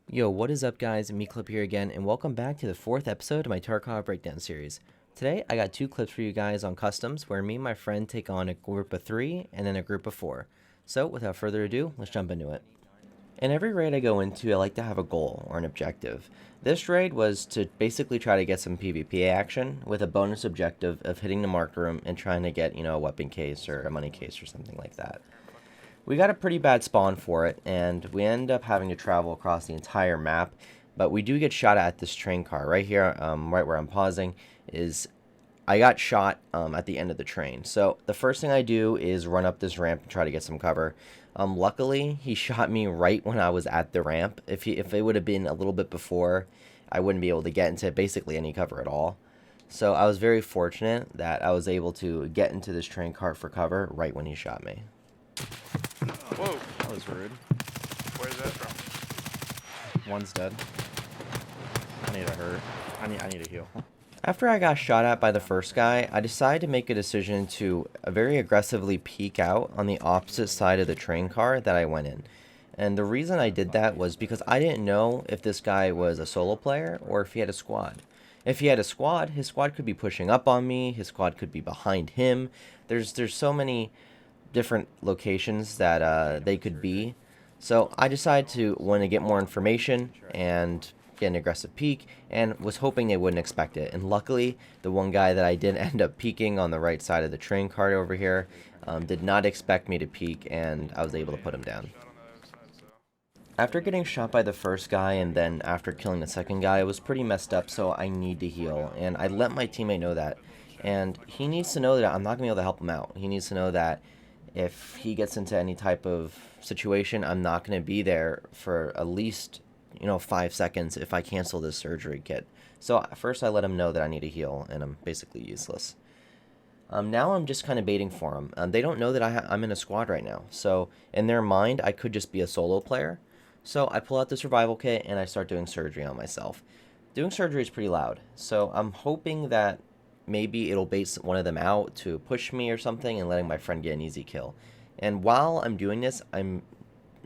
Yo, what is up guys, MeclubPlays here again, and welcome back to the 4th episode of my Tarkov Breakdown series. Today, I got 2 clips for you guys on customs, where me and my friend take on a group of 3 and then a group of 4. So, without further ado, let's jump into it. In every raid I go into, I like to have a goal, or an objective. This raid was to basically try to get some PvP action, with a bonus objective of hitting the marker room and trying to get, a weapon case or a money case or something like that. We got a pretty bad spawn for it, and we end up having to travel across the entire map, but we do get shot at this train car. Right here, right where I'm pausing, is I got shot at the end of the train. So the first thing I do is run up this ramp and try to get some cover. Luckily, he shot me right when I was at the ramp. If it would have been a little bit before, I wouldn't be able to get into basically any cover at all. So I was very fortunate that I was able to get into this train car for cover right when he shot me. Whoa, That was rude. where's that from? One's dead. I need a hurt. I need a heal. After I got shot at by the first guy, I decided to make a decision to very aggressively peek out on the opposite side of the train car that I went in. And the reason I did that was because I didn't know if this guy was a solo player or if he had a squad. If he had a squad, his squad could be pushing up on me, his squad could be behind him. There's so many different locations that they could be. So I decided to want to get more information and get an aggressive peek, and was hoping they wouldn't expect it. And luckily, the one guy that I did end up peeking on the right side of the train cart over here did not expect me to peek, and I was able to put him down. After getting shot by the first guy and then after killing the second guy, it was pretty messed up, so I need to heal. And I let my teammate know that. And he needs to know that I'm not going to be able to help him out. He needs to know that if he gets into any type of situation, I'm not going to be there for at least 5 seconds if I cancel this surgery kit. So first I let him know that I need a heal, and I'm basically useless. Now I'm just kind of baiting for him. They don't know that I'm in a squad right now, so in their mind I could just be a solo player. So I pull out the survival kit and I start doing surgery on myself. Doing surgery is pretty loud, so I'm hoping that maybe it'll bait one of them out to push me or something and letting my friend get an easy kill. And while I'm doing this, I'm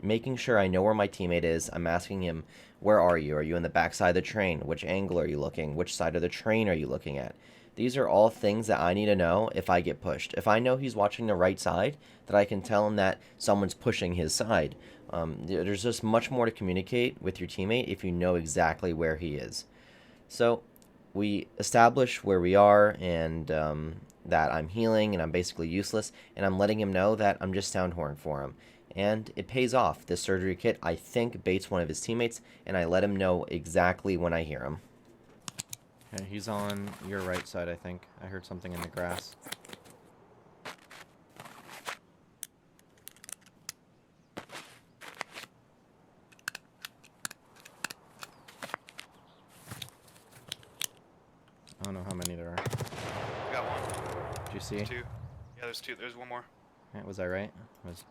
making sure I know where my teammate is. I'm asking him, where are you? Are you in the back side of the train? Which angle are you looking? Which side of the train are you looking at? These are all things that I need to know if I get pushed. If I know he's watching the right side, that I can tell him that someone's pushing his side. There's just much more to communicate with your teammate if you know exactly where he is. So we establish where we are, and that I'm healing and I'm basically useless, and I'm letting him know that I'm just sound horn for him. And it pays off. This surgery kit, I think, baits one of his teammates, and I let him know exactly when I hear him. Okay, he's on your right side, I think. I heard something in the grass. I don't know how many there are. We got one. Did you see? Two. Yeah, there's two. There's one more. Yeah, was I right? There's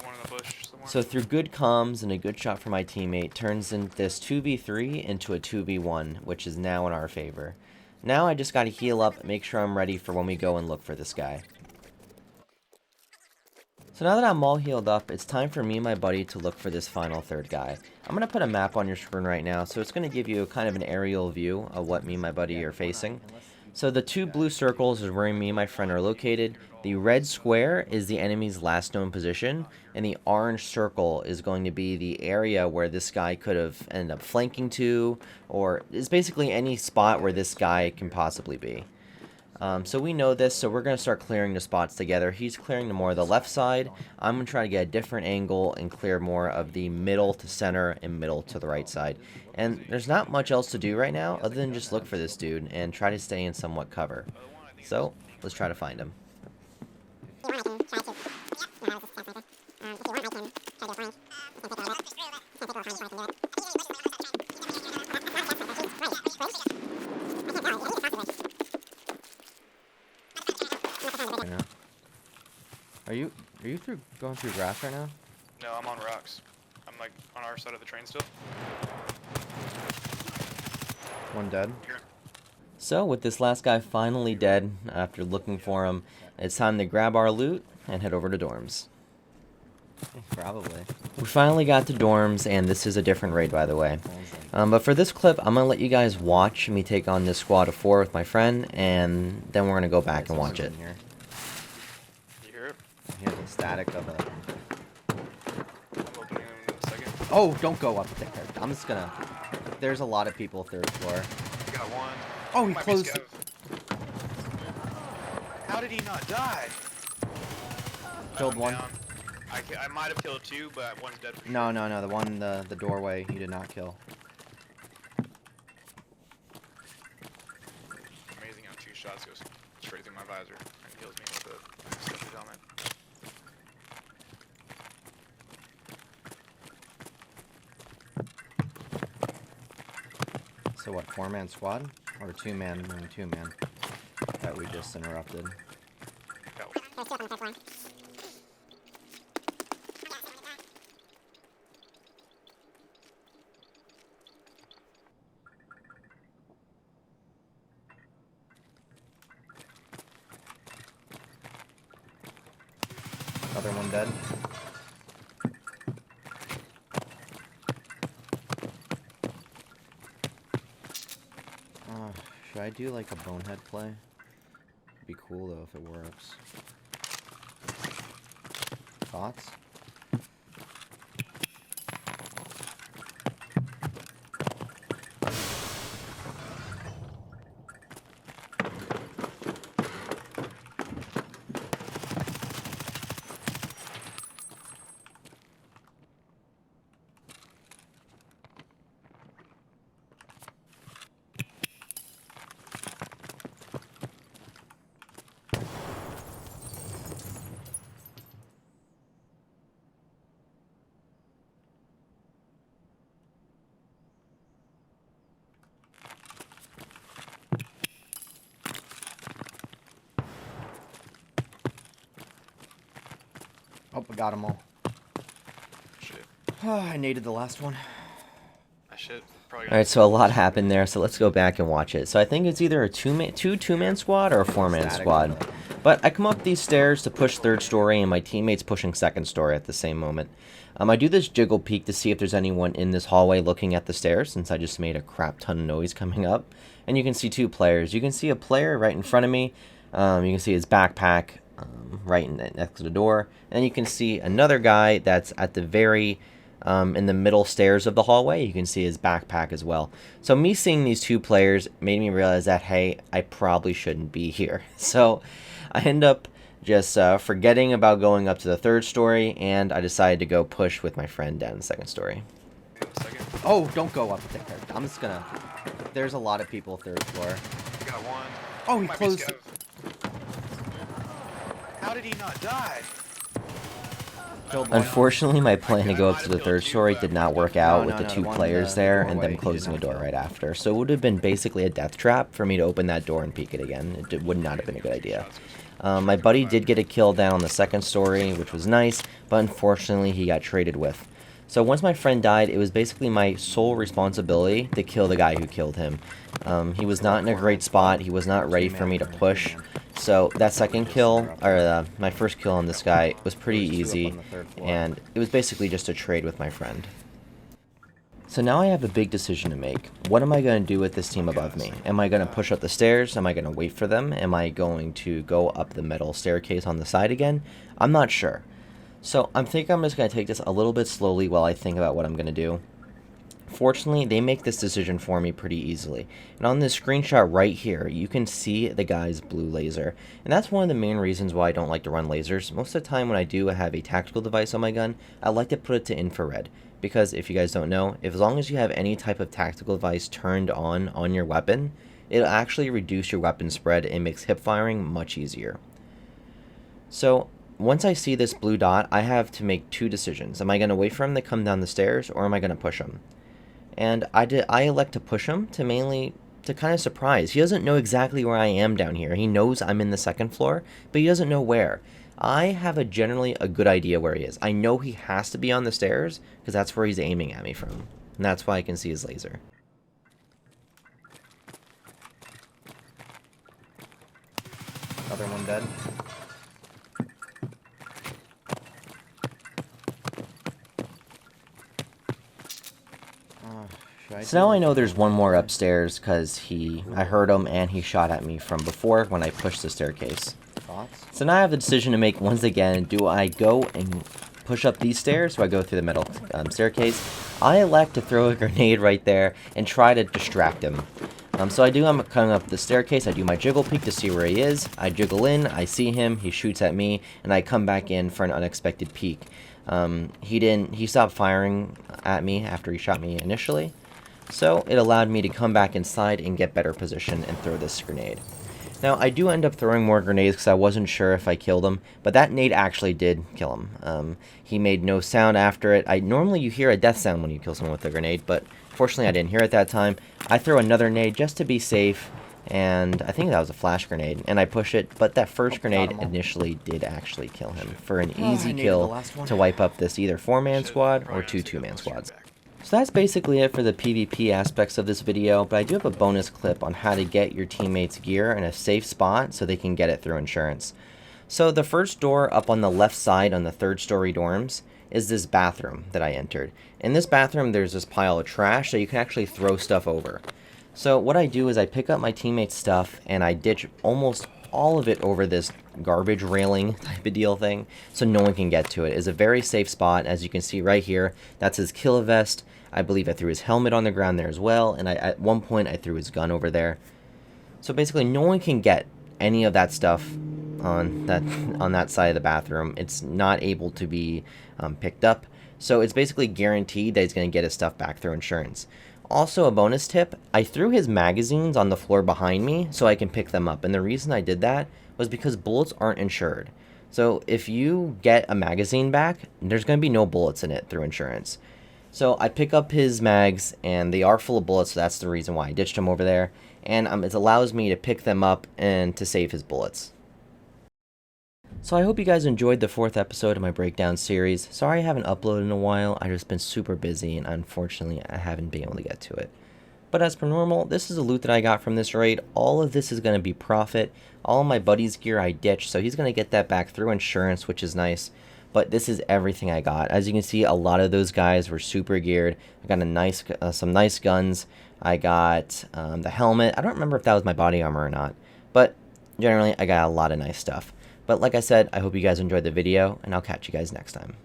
one in the bush somewhere. So through good comms and a good shot from my teammate, turns in this 2v3 into a 2v1, which is now in our favor. Now I just gotta heal up, make sure I'm ready for when we go and look for this guy. So now that I'm all healed up, it's time for me and my buddy to look for this final third guy. I'm going to put a map on your screen right now, so it's going to give you kind of an aerial view of what me and my buddy are facing. So the 2 blue circles is where me and my friend are located. The red square is the enemy's last known position, and the orange circle is going to be the area where this guy could have ended up flanking to, or is basically any spot where this guy can possibly be. So we know this, so we're going to start clearing the spots together. He's clearing the more of the left side. I'm going to try to get a different angle and clear more of the middle to center and middle to the right side. And there's not much else to do right now other than just look for this dude and try to stay in somewhat cover. So let's try to find him. Are you going through grass right now? No, I'm on rocks. I'm like on our side of the train still. One dead. Here. So with this last guy finally dead after looking for him, it's time to grab our loot and head over to dorms. Probably. We finally got to dorms, and this is a different raid, by the way. But for this clip, I'm going to let you guys watch me take on this squad of 4 with my friend, and then we're going to go back and watch it. Here. You hear it? I hear the static of a... I'm opening in a second. Oh, don't go up there. I'm just gonna... There's a lot of people 3rd floor. I got one. Oh, he Might be closed... scav. How did he not die? Killed I'm one. down. I might have killed 2, but one's dead for sure. No, the one, the doorway, he did not kill. Amazing how 2 shots goes straight through my visor and heals me with a special helmet. So what, 4-man squad? Or 2-man, 2-man? That we just interrupted. Other one dead. Should I do like a bonehead play? It'd be cool though if it works. Thoughts? Oh, I got them all. Shit. I naded the last one. I should probably. Alright, so a lot happened there, so let's go back and watch it. So I think it's either a two-man squad or a 4-man squad. But I come up these stairs to push 3rd story, and my teammate's pushing 2nd story at the same moment. I do this jiggle peek to see if there's anyone in this hallway looking at the stairs, since I just made a crap ton of noise coming up. And you can see 2 players. You can see a player right in front of me. You can see his backpack right next to the door. And you can see another guy that's at the very... in the middle stairs of the hallway. You can see his backpack as well. So me seeing these 2 players made me realize that, hey, I probably shouldn't be here. So I end up just forgetting about going up to the 3rd story, and I decided to go push with my friend down the 2nd story. Oh, don't go up there. I'm just gonna... There's a lot of people 3rd floor. I got one. Oh, he Might be closed... scav. How did he not die? Killed one. Unfortunately, my plan to go up to the 3rd story did not work out with the 2 players there and them closing the door right after. So it would have been basically a death trap for me to open that door and peek it again. It would not have been a good idea. My buddy did get a kill down on the 2nd story, which was nice, but unfortunately he got traded with. So once my friend died, it was basically my sole responsibility to kill the guy who killed him. He was not in a great spot, he was not ready for me to push. So that 2nd kill, or my 1st kill on this guy, was pretty easy, and it was basically just a trade with my friend. So now I have a big decision to make. What am I going to do with this team above me? Am I going to push up the stairs? Am I going to wait for them? Am I going to go up the metal staircase on the side again? I'm not sure. So I think I'm just going to take this a little bit slowly while I think about what I'm going to do. Fortunately, they make this decision for me pretty easily. And on this screenshot right here, you can see the guy's blue laser. And that's one of the main reasons why I don't like to run lasers. Most of the time when I do have a tactical device on my gun, I like to put it to infrared. Because if you guys don't know, as long as you have any type of tactical device turned on your weapon, it'll actually reduce your weapon spread and makes hip firing much easier. So once I see this blue dot, I have to make 2 decisions. Am I going to wait for him to come down the stairs, or am I going to push him? And I elect to push him to mainly to kind of surprise. He doesn't know exactly where I am down here. He knows I'm in the 2nd floor, but he doesn't know where. I have generally a good idea where he is. I know he has to be on the stairs because that's where he's aiming at me from. And that's why I can see his laser. Other one dead. So now I know there's one more upstairs because I heard him and he shot at me from before when I pushed the staircase. Thoughts? So now I have the decision to make once again. Do I go and push up these stairs, or I go through the middle staircase? I elect to throw a grenade right there and try to distract him. So I'm coming up the staircase, I do my jiggle peek to see where he is, I jiggle in, I see him, he shoots at me, and I come back in for an unexpected peek. He stopped firing at me after he shot me initially, so it allowed me to come back inside and get better position and throw this grenade. Now, I do end up throwing more grenades because I wasn't sure if I killed him, but that nade actually did kill him. He made no sound after it. Normally you hear a death sound when you kill someone with a grenade, but fortunately I didn't hear it that time. I throw another nade just to be safe, and I think that was a flash grenade, and I push it, but that first grenade initially did actually kill him for an easy kill to wipe up this either 4-man squad or 2 2-man squads. So that's basically it for the PvP aspects of this video, but I do have a bonus clip on how to get your teammates' gear in a safe spot so they can get it through insurance. So the first door up on the left side on the 3rd story dorms is this bathroom that I entered. In this bathroom there's this pile of trash that you can actually throw stuff over. So what I do is I pick up my teammates' stuff and I ditch almost all of it over this garbage railing type of deal thing so no one can get to it. It's a very safe spot. As you can see right here, that's his kill vest. I believe I threw his helmet on the ground there as well, and at one point I threw his gun over there. So basically no one can get any of that stuff on that side of the bathroom. It's not able to be picked up, so it's basically guaranteed that he's going to get his stuff back through insurance. Also, a bonus tip, I threw his magazines on the floor behind me so I can pick them up, and the reason I did that was because bullets aren't insured. So if you get a magazine back, there's going to be no bullets in it through insurance. So I pick up his mags, and they are full of bullets, so that's the reason why I ditched him over there. And it allows me to pick them up and to save his bullets. So I hope you guys enjoyed the 4th episode of my breakdown series. Sorry I haven't uploaded in a while, I've just been super busy, and unfortunately I haven't been able to get to it. But as per normal, this is the loot that I got from this raid. All of this is going to be profit. All of my buddy's gear I ditched, so he's going to get that back through insurance, which is nice. But this is everything I got. As you can see, a lot of those guys were super geared. I got some nice guns. I got the helmet. I don't remember if that was my body armor or not. But generally, I got a lot of nice stuff. But like I said, I hope you guys enjoyed the video, and I'll catch you guys next time.